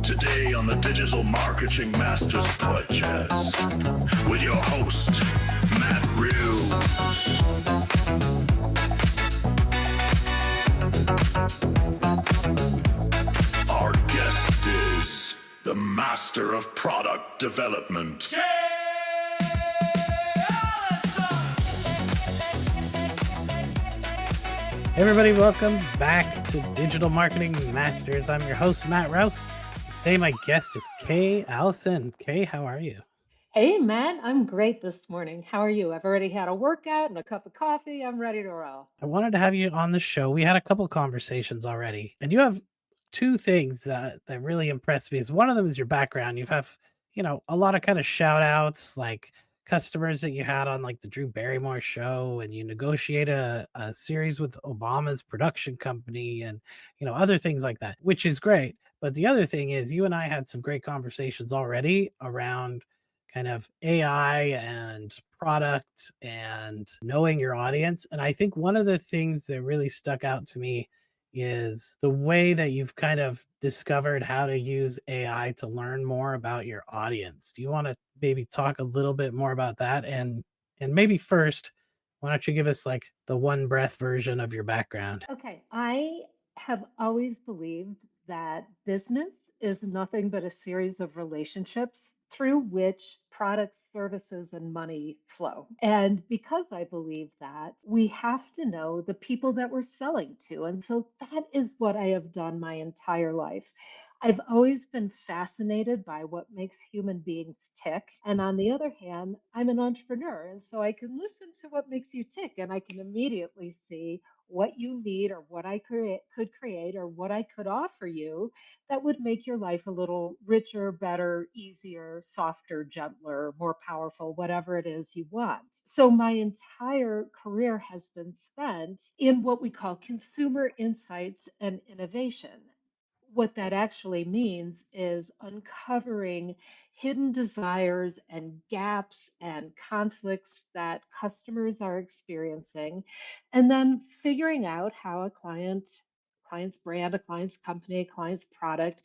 Today on the Digital Marketing Masters Podcast with your host, Matt Rue. Our guest is the Master of Product Development, Kay Allison. Hey everybody, welcome back to Digital Marketing Masters. I'm your host, Matt Rouse. Today my guest is Kaye Allison. Kay, how are you? Hey, Matt, I'm great this morning. How are you? I've already had a workout and a cup of coffee. I'm ready to roll. I wanted to have you on the show. We had a couple conversations already, and you have two things that really impressed me. Is one of them is your background. You have, a lot of kind of shout outs, like customers that you had on like the Drew Barrymore show, and you negotiate a series with Obama's production company and, other things like that, which is great. But the other thing is you and I had some great conversations already around kind of AI and product and knowing your audience. And I think one of the things that really stuck out to me is the way that you've kind of discovered how to use AI to learn more about your audience. Do you want to maybe talk a little bit more about that? And maybe first, why don't you give us like the one breath version of your background? Okay, I have always believed that business is nothing but a series of relationships through which products, services, and money flow. And because I believe that, we have to know the people that we're selling to. And so that is what I have done my entire life. I've always been fascinated by what makes human beings tick. And on the other hand, I'm an entrepreneur. And so I can listen to what makes you tick and I can immediately see what you need or what I could create or what I could offer you that would make your life a little richer, better, easier, softer, gentler, more powerful, whatever it is you want. So my entire career has been spent in what we call consumer insights and innovation. What that actually means is uncovering hidden desires and gaps and conflicts that customers are experiencing, and then figuring out how a client's brand, a client's company, a client's product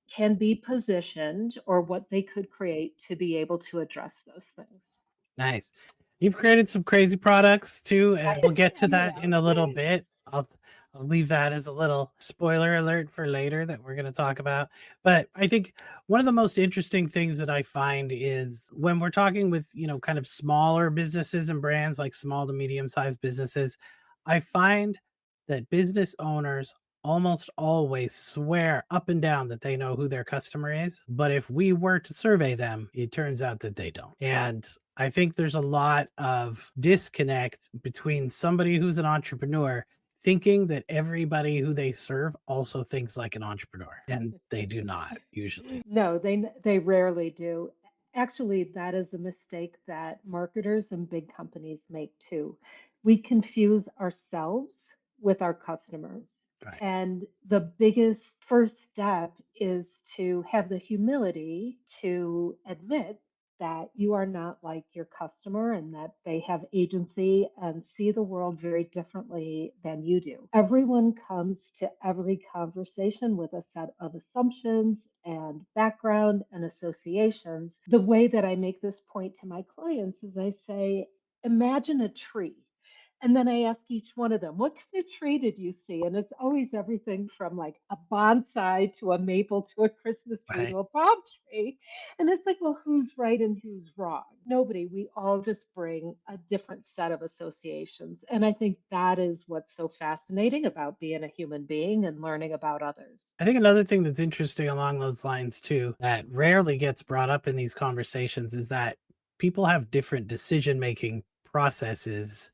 can be positioned or what they could create to be able to address those things. Nice. You've created some crazy products too, and we'll get to You that in a little know. bit. I'll leave that as a little spoiler alert for later that we're going to talk about. But I think one of the most interesting things that I find is when we're talking with, kind of smaller businesses and brands like small to medium sized businesses, I find that business owners almost always swear up and down that they know who their customer is. But if we were to survey them, it turns out that they don't. And I think there's a lot of disconnect between somebody who's an entrepreneur thinking that everybody who they serve also thinks like an entrepreneur, and they do not usually. No, they rarely do. Actually, that is a mistake that marketers and big companies make too. We confuse ourselves with our customers. Right. And the biggest first step is to have the humility to admit that you are not like your customer and that they have agency and see the world very differently than you do. Everyone comes to every conversation with a set of assumptions and background and associations. The way that I make this point to my clients is I say, imagine a tree. And then I ask each one of them, what kind of tree did you see? And it's always everything from like a bonsai to a maple to a Christmas tree Right. to a palm tree. And it's like, well, who's right and who's wrong? Nobody. We all just bring a different set of associations. And I think that is what's so fascinating about being a human being and learning about others. I think another thing that's interesting along those lines too, that rarely gets brought up in these conversations, is that people have different decision making processes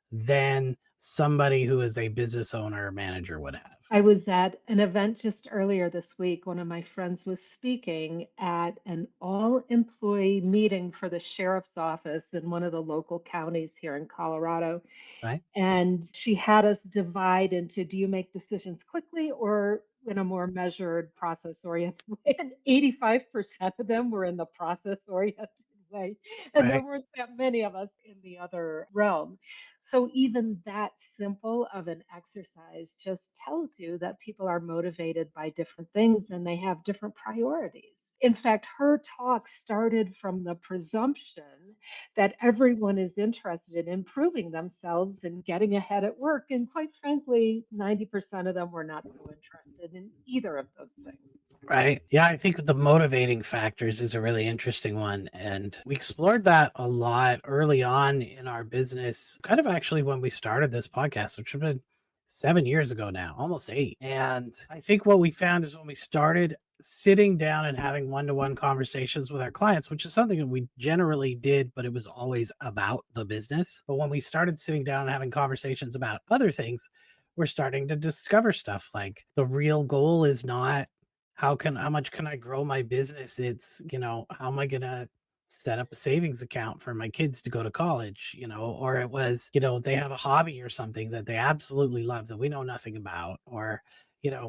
than somebody who is a business owner or manager would have. I was at an event just earlier this week. One of my friends was speaking at an all employee meeting for the sheriff's office in one of the local counties here in Colorado. Right. And she had us divide into, do you make decisions quickly or in a more measured process oriented way? And 85% of them were in the process oriented way. And there Right. weren't that many of us in the other realm. So even that simple of an exercise just tells you that people are motivated by different things and they have different priorities. In fact, her talk started from the presumption that everyone is interested in improving themselves and getting ahead at work. And quite frankly, 90% of them were not so interested in either of those things. Right. Yeah, I think the motivating factors is a really interesting one. And we explored that a lot early on in our business, kind of actually when we started this podcast, which has been 7 years ago now, almost eight. And I think what we found is when we started sitting down and having one-to-one conversations with our clients, which is something that we generally did, but it was always about the business. But when we started sitting down and having conversations about other things, we're starting to discover stuff like the real goal is not how much can I grow my business? It's, how am I gonna set up a savings account for my kids to go to college, or it was, they have a hobby or something that they absolutely love that we know nothing about. Or,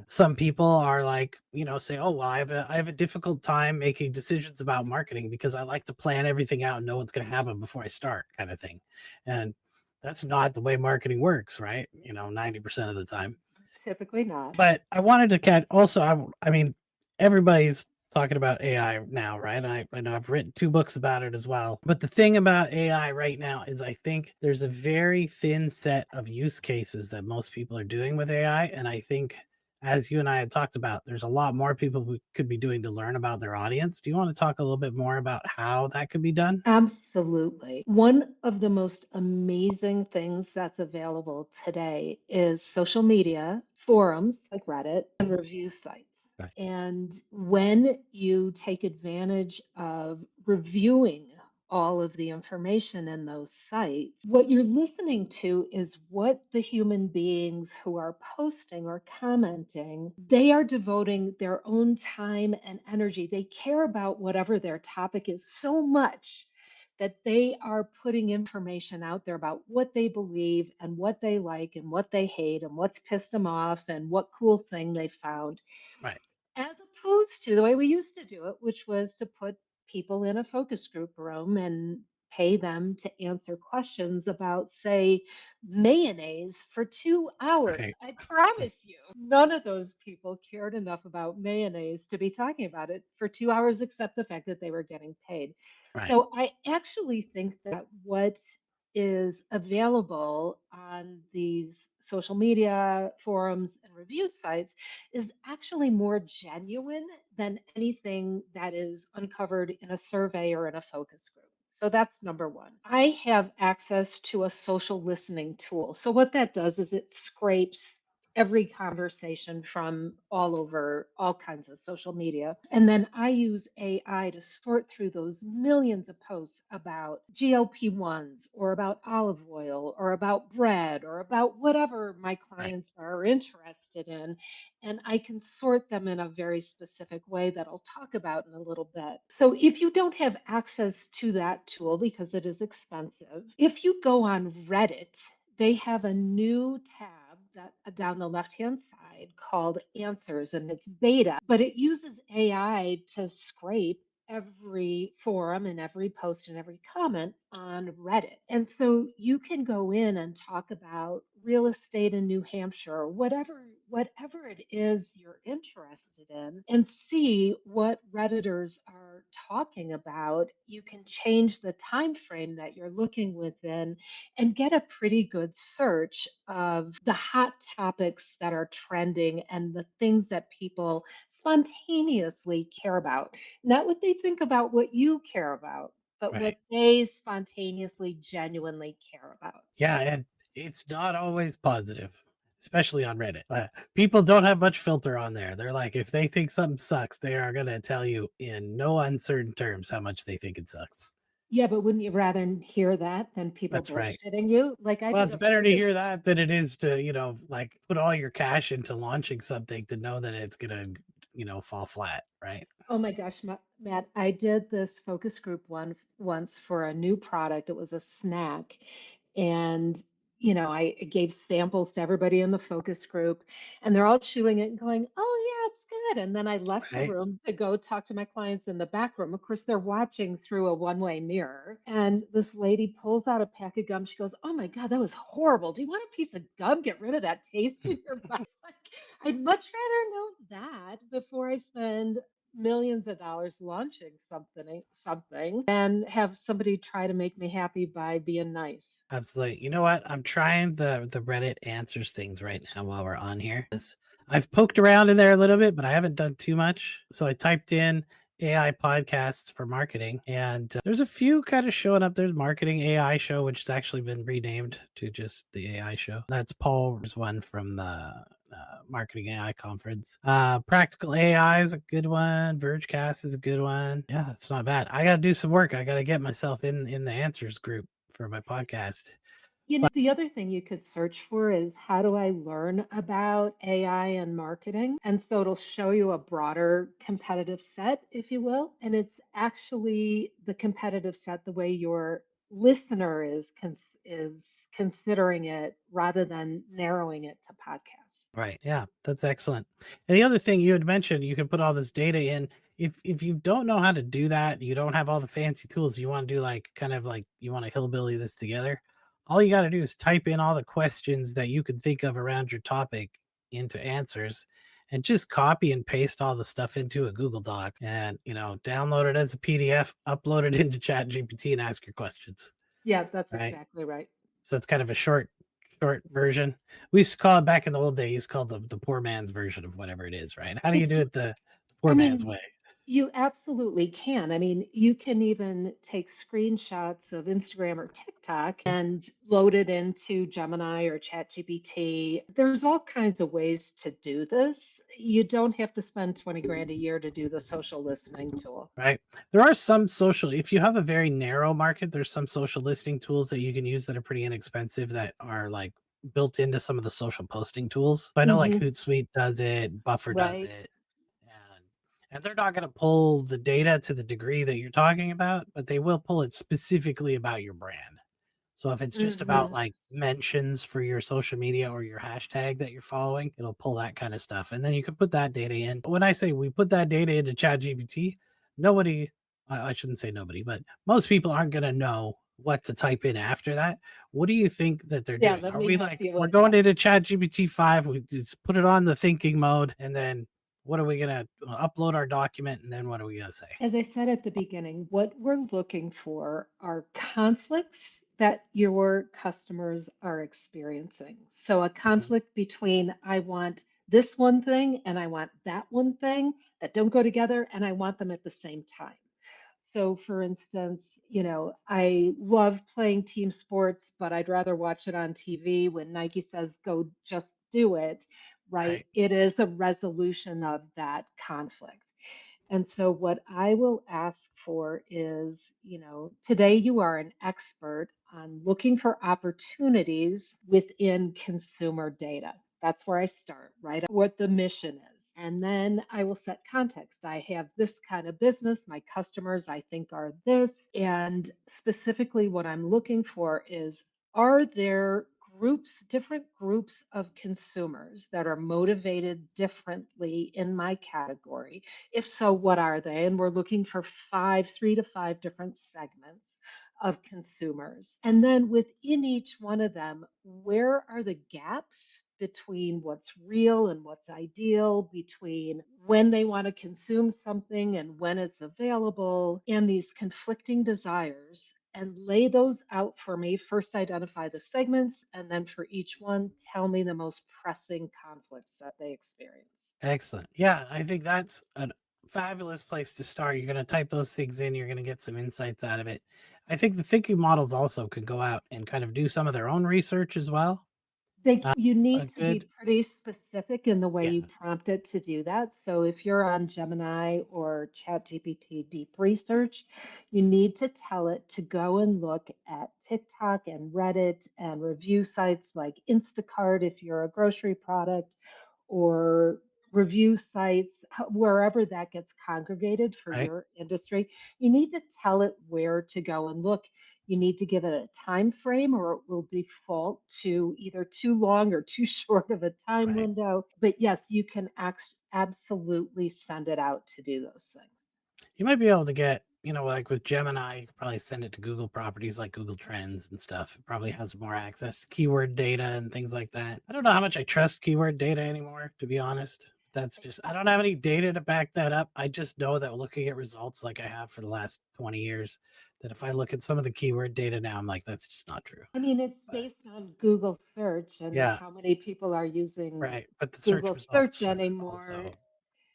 some people are like, say, oh, well, I have a difficult time making decisions about marketing because I like to plan everything out and know what's gonna happen before I start, kind of thing. And that's not the way marketing works, right? 90% of the time. Typically not. But I wanted to catch also, I mean, everybody's talking about AI now, right? I know I've written two books about it as well. But the thing about AI right now is I think there's a very thin set of use cases that most people are doing with AI. And I think, as you and I had talked about, there's a lot more people who could be doing to learn about their audience. Do you want to talk a little bit more about how that could be done? Absolutely. One of the most amazing things that's available today is social media, forums like Reddit, and review sites. Right. And when you take advantage of reviewing all of the information in those sites, what you're listening to is what the human beings who are posting or commenting, they are devoting their own time and energy. They care about whatever their topic is so much that they are putting information out there about what they believe and what they like and what they hate and what's pissed them off and what cool thing they found, Right. as opposed to the way we used to do it, which was to put people in a focus group room and pay them to answer questions about, say, mayonnaise for 2 hours. Right. I promise you, none of those people cared enough about mayonnaise to be talking about it for 2 hours, except the fact that they were getting paid. Right. So I actually think that what is available on these social media forums and review sites is actually more genuine than anything that is uncovered in a survey or in a focus group. So that's number one. I have access to a social listening tool. So what that does is it scrapes every conversation from all over all kinds of social media. And then I use AI to sort through those millions of posts about GLP-1s or about olive oil or about bread or about whatever my Right. clients are interested in. And I can sort them in a very specific way that I'll talk about in a little bit. So if you don't have access to that tool because it is expensive, if you go on Reddit, they have a new tab that down the left hand side called answers, and it's beta, but it uses AI to scrape every forum and every post and every comment on Reddit. And so you can go in and talk about real estate in New Hampshire or whatever it is you're interested in and see what Redditors are talking about. You can change the time frame that you're looking within and get a pretty good search of the hot topics that are trending and the things that people spontaneously care about. Not what they think about what you care about, but Right. what they spontaneously, genuinely care about. Yeah, and it's not always positive, especially on Reddit. People don't have much filter on there. They're like, if they think something sucks, they are going to tell you in no uncertain terms how much they think it sucks. Yeah, but wouldn't you rather hear that than people That's right. bullshitting you? Like I Well, did it's a better to focus. hear that than it is to, like put all your cash into launching something to know that it's going to, fall flat, right? Oh my gosh, Matt, I did this focus group once for a new product. It was a snack. And, I gave samples to everybody in the focus group, and they're all chewing it and going, oh, yeah, it's good. And then I left the Right. room to go talk to my clients in the back room. Of course, they're watching through a one-way mirror. And this lady pulls out a pack of gum. She goes, "Oh my God, that was horrible. Do you want a piece of gum? Get rid of that taste in your mouth." Like, I'd much rather know that before I spend millions of dollars launching something and have somebody try to make me happy by being nice. Absolutely. You know what? I'm trying the Reddit answers things right now while we're on here. I've poked around in there a little bit, but I haven't done too much. So I typed in AI podcasts for marketing, and there's a few kind of showing up. There's Marketing AI Show, which has actually been renamed to just the AI Show. That's Paul's one from the Marketing AI conference. Practical AI is a good one. Vergecast is a good one. Yeah, it's not bad. I got to do some work. I got to get myself in the answers group for my podcast. You know, the other thing you could search for is how do I learn about AI and marketing? And so it'll show you a broader competitive set, if you will. And it's actually the competitive set the way your listener is considering it rather than narrowing it to podcasts. Right. Yeah, that's excellent. And the other thing you had mentioned, you can put all this data in. If you don't know how to do that, you don't have all the fancy tools. You want to do like kind of like you want to hillbilly this together. All you got to do is type in all the questions that you can think of around your topic into answers, and just copy and paste all the stuff into a Google Doc, and download it as a PDF, upload it into Chat GPT, and ask your questions. Yeah, that's Right. exactly right. So it's kind of a short version. We used to call it back in the old days, called the poor man's version of whatever it is, right? How do you It's do it the I poor man's mean, way? you absolutely can. I mean, you can even take screenshots of Instagram or TikTok and load it into Gemini or ChatGPT. There's all kinds of ways to do this. You don't have to spend 20 grand a year to do the social listening tool. Right. There are some social, if you have a very narrow market, there's some social listing tools that you can use that are pretty inexpensive that are like built into some of the social posting tools. So I know like Hmm. Hootsuite does it, Buffer does Right. it, and they're not going to pull the data to the degree that you're talking about, but they will pull it specifically about your brand. So if it's just about Hmm. like mentions for your social media or your hashtag that you're following, it'll pull that kind of stuff. And then you can put that data in. When I say we put that data into ChatGPT, nobody, I shouldn't say nobody, but most people aren't going to know what to type in after that. What do you think that they're Yeah, doing? let Are me we help like, you we're with going that. into ChatGPT 5, we just put it on the thinking mode, and then what are we going to upload our document? And then what are we going to say? As I said at the beginning, what we're looking for are conflicts that your customers are experiencing. So, a Mhm. conflict between I want this one thing and I want that one thing that don't go together, and I want them at the same time. So, for instance, I love playing team sports, but I'd rather watch it on TV when Nike says go just do it, right? Right. It is a resolution of that conflict. And so, what I will ask for is, today you are an expert on looking for opportunities within consumer data. That's where I start, right? What the mission is. And then I will set context. I have this kind of business. My customers, I think, are this. And specifically, what I'm looking for is are there different groups of consumers that are motivated differently in my category? If so, what are they? And we're looking for 3 to 5 different segments of consumers. And then within each one of them, where are the gaps between what's real and what's ideal, between when they want to consume something and when it's available, and these conflicting desires, and lay those out for me. First, identify the segments, and then for each one, tell me the most pressing conflicts that they experience. Excellent. Yeah, I think that's a fabulous place to start. You're going to type those things in, you're going to get some insights out of it. I think the thinking models also could go out and kind of do some of their own research as well. You A need to be good, pretty specific in the way yeah, you prompt it to do that. So if you're on Gemini or ChatGPT Deep Research, you need to tell it to go and look at TikTok and Reddit and review sites like Instacart if you're a grocery product, or review sites, wherever that gets congregated for right. your industry. You need to tell it where to go and look. You need to give it a time frame or it will default to either too long or too short of a time Right. window. But yes, you can absolutely send it out to do those things. You might be able to get, like with Gemini, you could probably send it to Google properties like Google Trends and stuff. It probably has more access to keyword data and things like that. I don't know how much I trust keyword data anymore, to be honest. That's just, I don't have any data to back that up. I just know that looking at results like I have for the last 20 years, that if I look at some of the keyword data now, I'm like, that's just not true. I mean, it's But based on Google search and yeah, how many people are using right. But the search Google search results are anymore also,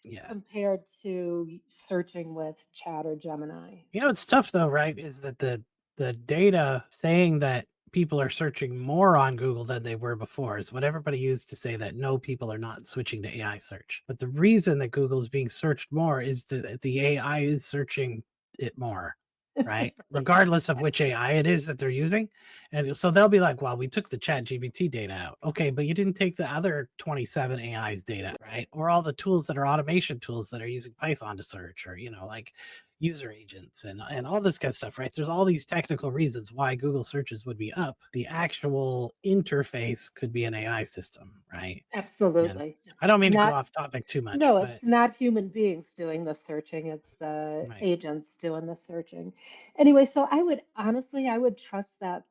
yeah. compared to searching with Chat or Gemini. It's tough though, right? Is that the data saying that people are searching more on Google than they were before is what everybody used to say that no, people are not switching to AI search. But the reason that Google is being searched more is that the AI is searching it more, right? Regardless of which AI it is that they're using. And so they'll be like, well, we took the chat GPT data out. Okay, but you didn't take the other 27 AI's data, out, right? Or all the tools that are automation tools that are using Python to search, or like user agents and all this kind of stuff, right? There's all these technical reasons why Google searches would be up. The actual interface could be an AI system, right? And Absolutely. I don't mean to go Not off topic too much, No, but it's not human beings doing the searching, it's the right, agents doing the searching. Anyway, so I would trust that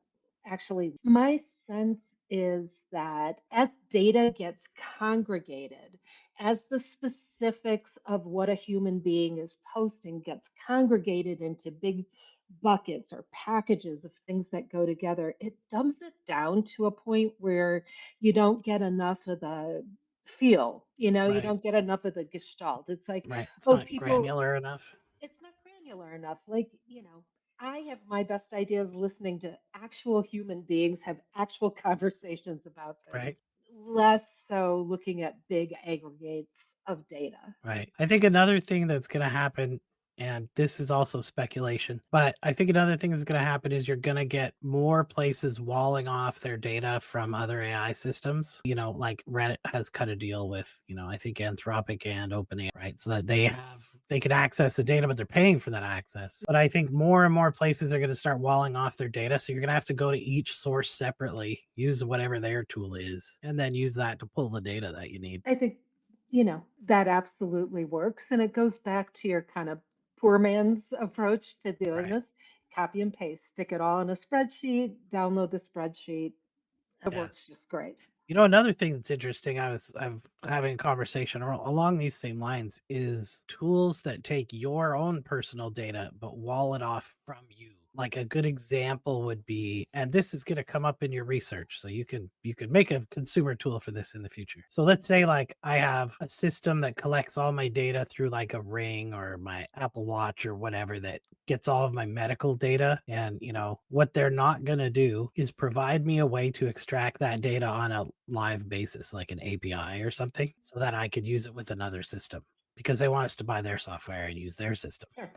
actually. My sense is that as data gets congregated, as the specifics of what a human being is posting gets congregated into big buckets or packages of things that go together, it dumbs it down to a point where you don't get enough of the feel, you right, don't get enough of the gestalt. It's like, right. It's oh, not people, granular enough, it's not granular enough. Like, I have my best ideas listening to actual human beings have actual conversations about right? things, less so looking at big aggregates of data. Right. I think another thing that's going to happen, and this is also speculation, but I think another thing that's going to happen is you're going to get more places walling off their data from other AI systems. Like Reddit has cut a deal with, I think Anthropic and OpenAI, right? So that they can access the data, but they're paying for that access. But I think more and more places are going to start walling off their data. So you're going to have to go to each source separately, use whatever their tool is, and then use that to pull the data that you need. I think, that absolutely works. And it goes back to your kind of poor man's approach to doing Right. this. Copy and paste, stick it all in a spreadsheet, download the spreadsheet. It Yeah. works just great. Another thing that's interesting, I'm having a conversation along these same lines is tools that take your own personal data but wall it off from you. Like a good example would be, and this is going to come up in your research, so you can make a consumer tool for this in the future. So let's say like I have a system that collects all my data through like a Ring or my Apple Watch or whatever that gets all of my medical data. And, what they're not going to do is provide me a way to extract that data on a live basis, like an API or something, so that I could use it with another system because they want us to buy their software and use their system. Sure.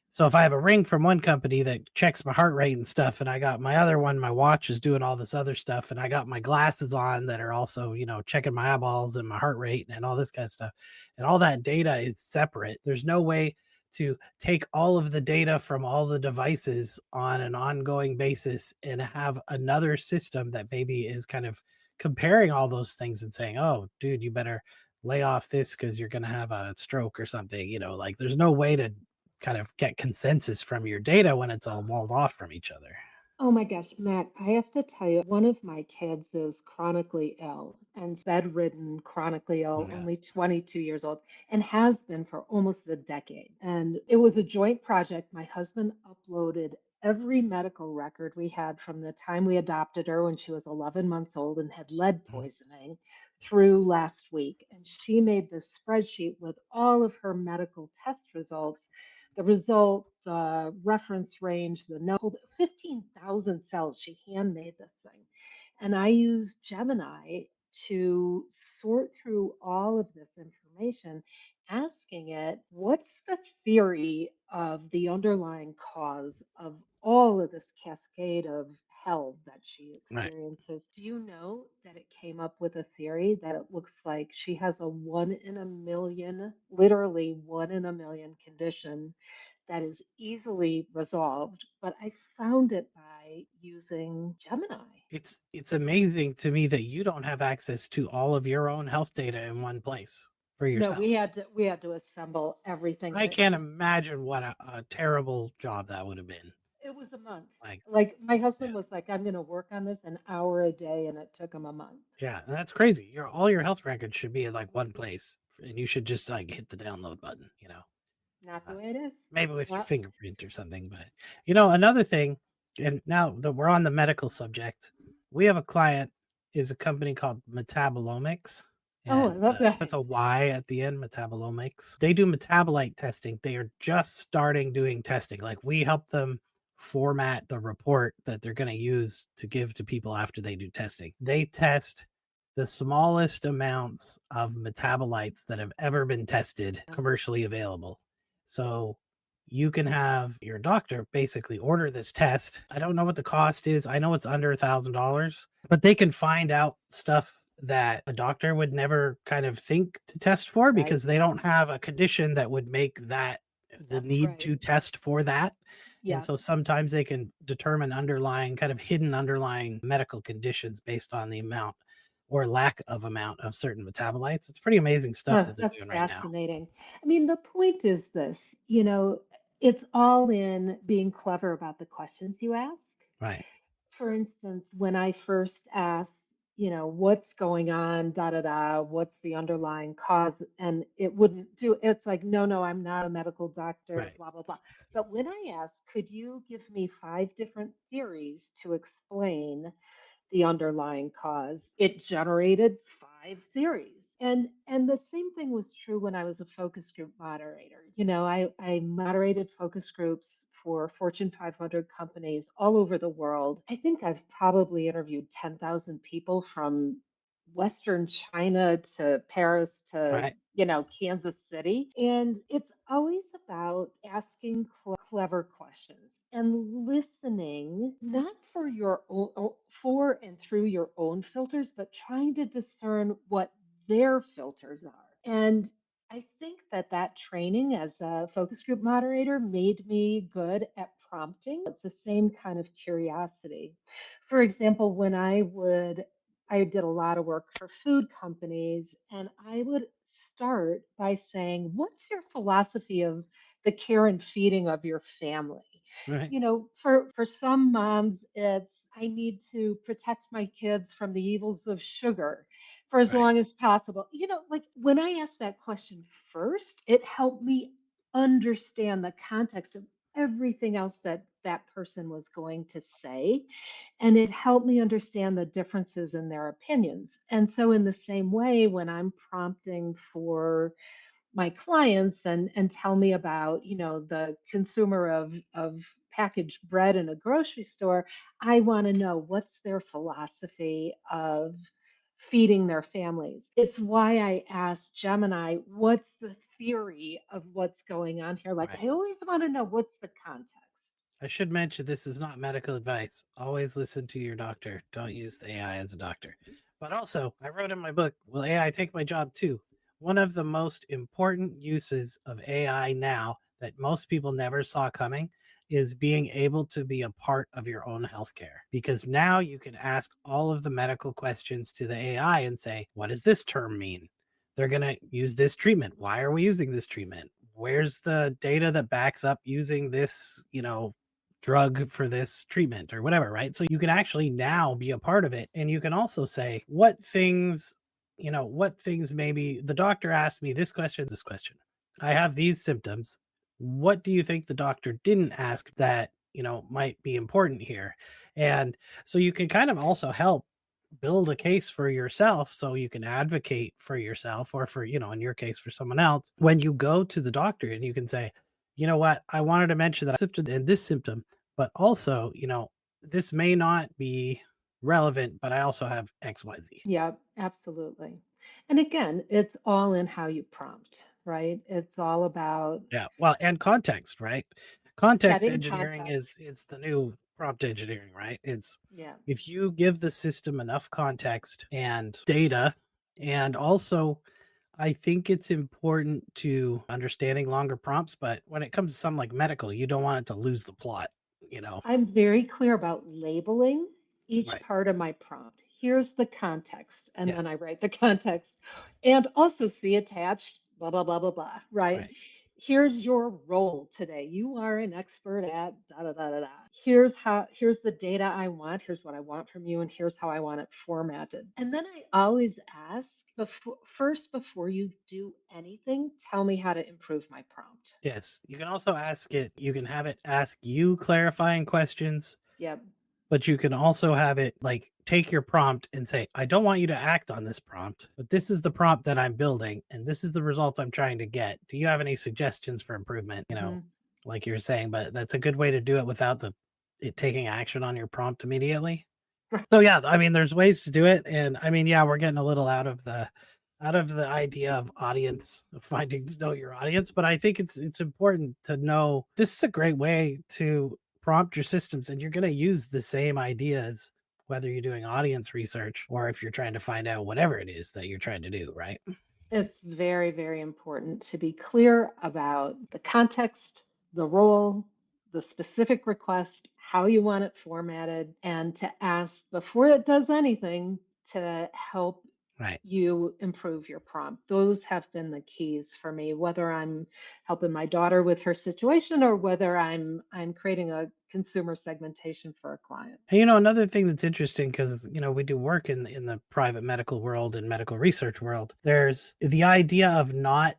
So if I have a Ring from one company that checks my heart rate and stuff, and I got my other one, my watch is doing all this other stuff, and I got my glasses on that are also, checking my eyeballs and my heart rate and all this kind of stuff, and all that data is separate. There's no way to take all of the data from all the devices on an ongoing basis and have another system that maybe is kind of comparing all those things and saying, oh, dude, you better lay off this because you're going to have a stroke or something. Like there's no way to kind of get consensus from your data when it's all walled off from each other. Oh my gosh, Matt, I have to tell you, one of my kids is chronically ill and bedridden, chronically ill, Yeah. only 22 years old, and has been for almost a decade. And it was a joint project. My husband uploaded every medical record we had from the time we adopted her when she was 11 months old and had lead Mhm. poisoning through last week. And she made this spreadsheet with all of her medical test results, the results, reference range, the no 15,000 cells. She handmade this thing. And I used Gemini to sort through all of this information, asking it, what's the theory of the underlying cause of all of this cascade of hell that she Right. experiences? Do you know that it came up with a theory that it looks like she has a one in a million, literally one in a million condition that is easily resolved, but I found it by using Gemini. It's amazing to me that you don't have access to all of your own health data in one place for No, yourself. we had to assemble everything, I and can't imagine what a terrible job that would have been. it was a month. Like, Like my yeah, husband was like, I'm going to work on this an hour a day, and it took him a month. yeah, and that's crazy. All your health records should be in like one place, and you should just like hit the download button. Not the Uh, way it is. maybe with your Well, fingerprint or something. But another thing, and now that we're on the medical subject, we have a client is a company called Metabolomics, oh, I and love that. that's a Y at the end. Metabolomics. They do metabolite testing. They are just starting doing testing. Like we help them format the report that they're going to use to give to people after they do testing. They test the smallest amounts of metabolites that have ever been tested commercially available. So you can have your doctor basically order this test. I don't know what the cost is. I know it's under $1,000, but they can find out stuff that a doctor would never kind of think to test for Right. because they don't have a condition that would make that the That's need right. to test for that. Yeah. And so sometimes they can determine underlying kind of hidden underlying medical conditions based on the amount or lack of amount of certain metabolites. It's pretty amazing stuff that they're That's doing right now. fascinating. I mean, the point is this, it's all in being clever about the questions you ask. Right. For instance, when I first asked, what's going on, da da da, what's the underlying cause? And it wouldn't do, it's like, no, I'm not a medical doctor, Right. blah, blah, blah. But when I asked, could you give me 5 different theories to explain the underlying cause, it generated 5 theories. And the same thing was true when I was a focus group moderator. I moderated focus groups for Fortune 500 companies all over the world. I think I've probably interviewed 10,000 people from Western China to Paris to Right. Kansas City. And it's always about asking clever questions and listening, not for your own, for and through your own filters, but trying to discern what their filters are. And I think that training as a focus group moderator made me good at prompting. It's the same kind of curiosity. For example, when I did a lot of work for food companies, and I would start by saying, what's your philosophy of the care and feeding of your family? Right. For some moms, it's I need to protect my kids from the evils of sugar for as Right. long as possible. Like when I asked that question first, it helped me understand the context of everything else that that person was going to say. And it helped me understand the differences in their opinions. And so, in the same way, when I'm prompting for my clients and tell me about the consumer of packaged bread in a grocery store, I want to know what's their philosophy of feeding their families. It's why I asked Gemini, what's the theory of what's going on here? Like, Right. I always want to know what's the context. I should mention this is not medical advice. Always listen to your doctor. Don't use the AI as a doctor. But also, I wrote in my book, Will AI Take My Job Too? One of the most important uses of AI now that most people never saw coming is being able to be a part of your own healthcare. Because now you can ask all of the medical questions to the AI and say, what does this term mean? They're going to use this treatment. Why are we using this treatment? Where's the data that backs up using this, drug for this treatment or whatever, right? So you can actually now be a part of it. And you can also say, what things maybe the doctor asked me this question, this question. I have these symptoms. What do you think the doctor didn't ask that, might be important here? And so you can kind of also help build a case for yourself so you can advocate for yourself or for, in your case, for someone else when you go to the doctor and you can say, you know what, I wanted to mention that symptom and this symptom, but also, this may not be relevant, but I also have XYZ. Yeah, absolutely. And again, it's all in how you prompt, right? It's all about Yeah. Well, and context, right? Context setting engineering context. is the new prompt engineering, right? It's Yeah. if you give the system enough context and data and also I think it's important to understanding longer prompts, but when it comes to something like medical, you don't want it to lose the plot, you know? I'm very clear about labeling each Right. part of my prompt. Here's the context, and Yeah. then I write the context. And also see attached, blah, blah, blah, blah, blah, right? Right. Here's your role today. You are an expert at da da da da da. Here's the data I want, here's what I want from you, and here's how I want it formatted. And then I always ask before you do anything, tell me how to improve my prompt. Yes. You can also ask it, you can have it ask you clarifying questions, Yep. but you can also have it like take your prompt and say, I don't want you to act on this prompt, but this is the prompt that I'm building and this is the result I'm trying to get. Do you have any suggestions for improvement? You know, Mhm. like you were saying, but that's a good way to do it without it taking action on your prompt immediately. So yeah, I mean, there's ways to do it, and I mean, yeah, we're getting a little out of the idea of audience, of finding to know your audience, but I think it's important to know this is a great way to prompt your systems, and you're going to use the same ideas whether you're doing audience research or if you're trying to find out whatever it is that you're trying to do, right? It's very, very important to be clear about the context, the role, the specific request, how you want it formatted, and to ask before it does anything to help Right. you improve your prompt. Those have been the keys for me, whether I'm helping my daughter with her situation or whether I'm creating a consumer segmentation for a client. And another thing that's interesting because we do work in the private medical world and medical research world. There's the idea of not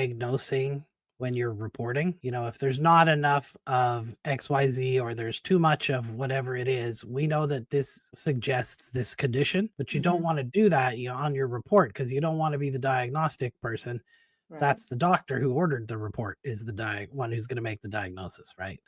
diagnosing when you're reporting. If there's not enough of XYZ or there's too much of whatever it is, we know that this suggests this condition, but you don't Mhm. want to do that, on your report because you don't want to be the diagnostic person. Right. That's the doctor who ordered the report is the one who's going to make the diagnosis, right?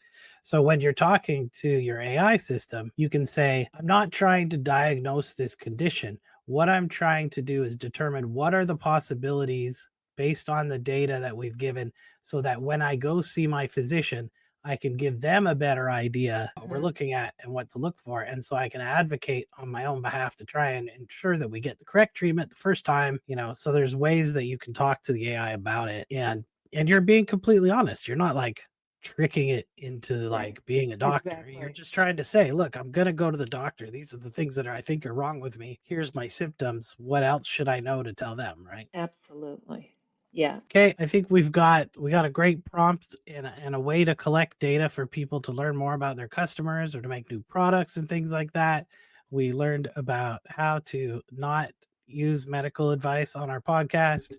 So when you're talking to your AI system, you can say, I'm not trying to diagnose this condition. What I'm trying to do is determine what are the possibilities based on the data that we've given so that when I go see my physician, I can give them a better idea what we're Mhm. looking at and what to look for. And so I can advocate on my own behalf to try and ensure that we get the correct treatment the first time, so there's ways that you can talk to the AI about it. And you're being completely honest. You're not like tricking it into Right. like being a doctor. You're Exactly. just trying to say, look, I'm going to go to the doctor. These are the things that I think are wrong with me. Here's my symptoms. What else should I know to tell them? Right. Absolutely. Yeah. Okay, I think we got a great prompt and a way to collect data for people to learn more about their customers or to make new products and things like that. We learned about how to not use medical advice on our podcast.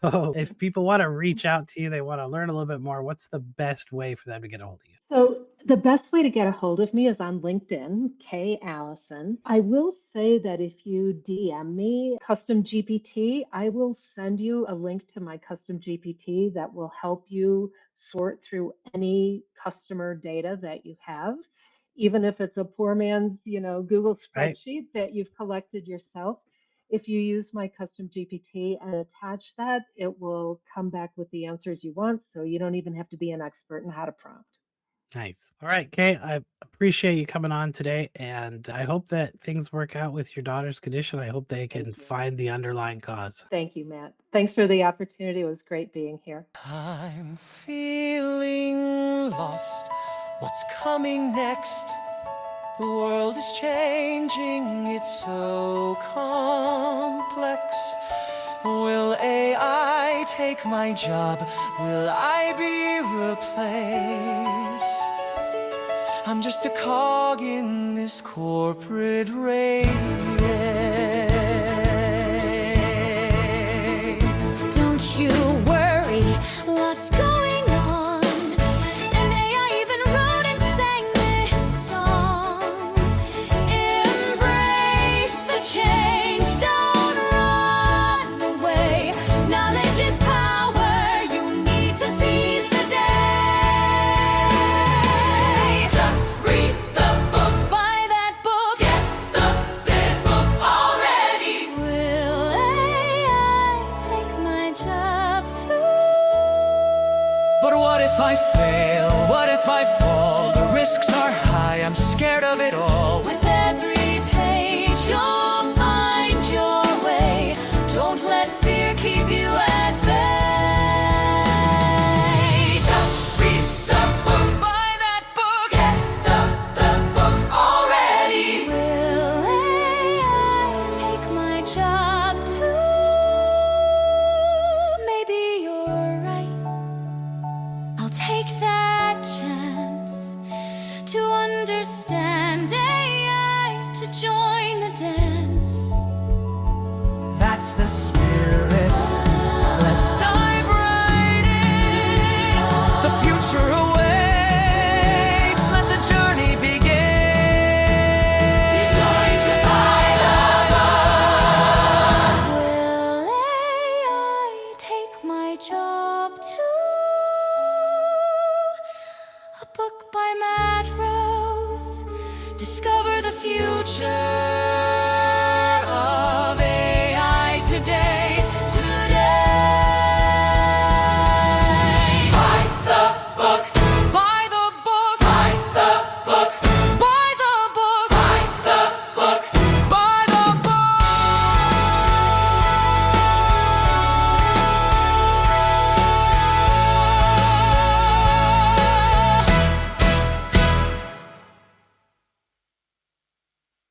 So if people want to reach out to you, they want to learn a little bit more, what's the best way for them to get a hold of you? So the best way to get a hold of me is on LinkedIn, Kay Allison. I will say that if you DM me custom GPT, I will send you a link to my custom GPT that will help you sort through any customer data that you have, even if it's a poor man's, Google Right? spreadsheet that you've collected yourself. If you use my custom GPT and attach that, it will come back with the answers you want. So you don't even have to be an expert in how to prompt. Nice. All right, Kay, I appreciate you coming on today, and I hope that things work out with your daughter's condition. I hope they can Thank you. find the underlying cause. Thank you, Matt. Thanks for the opportunity. It was great being here. I'm feeling lost. What's coming next? The world is changing, it's so complex. Will AI take my job? Will I be replaced? I'm just a cog in this corporate race. Don't you worry, lots going on. And AI even wrote and sang this song. Embrace the change, don't run away. Knowledge is power, you need to seize the day. Just read the book, Buy that book. get the big book already. Will AI take my job too? But what if I fail? What if I fall? The risks are high, I'm scared of it all. With every page, you'll find your way. Don't let fear keep you at bay. Just read the book, buy that book, get the book already. Will AI take my job too? Maybe you're right. I'll take that chance to understand AI, to join the dance. That's the spirit. Let's dive right in. The future awaits. Let the journey begin. He's going to buy the book. Will AI take my job too? A book by Matt Rose. Discover the future.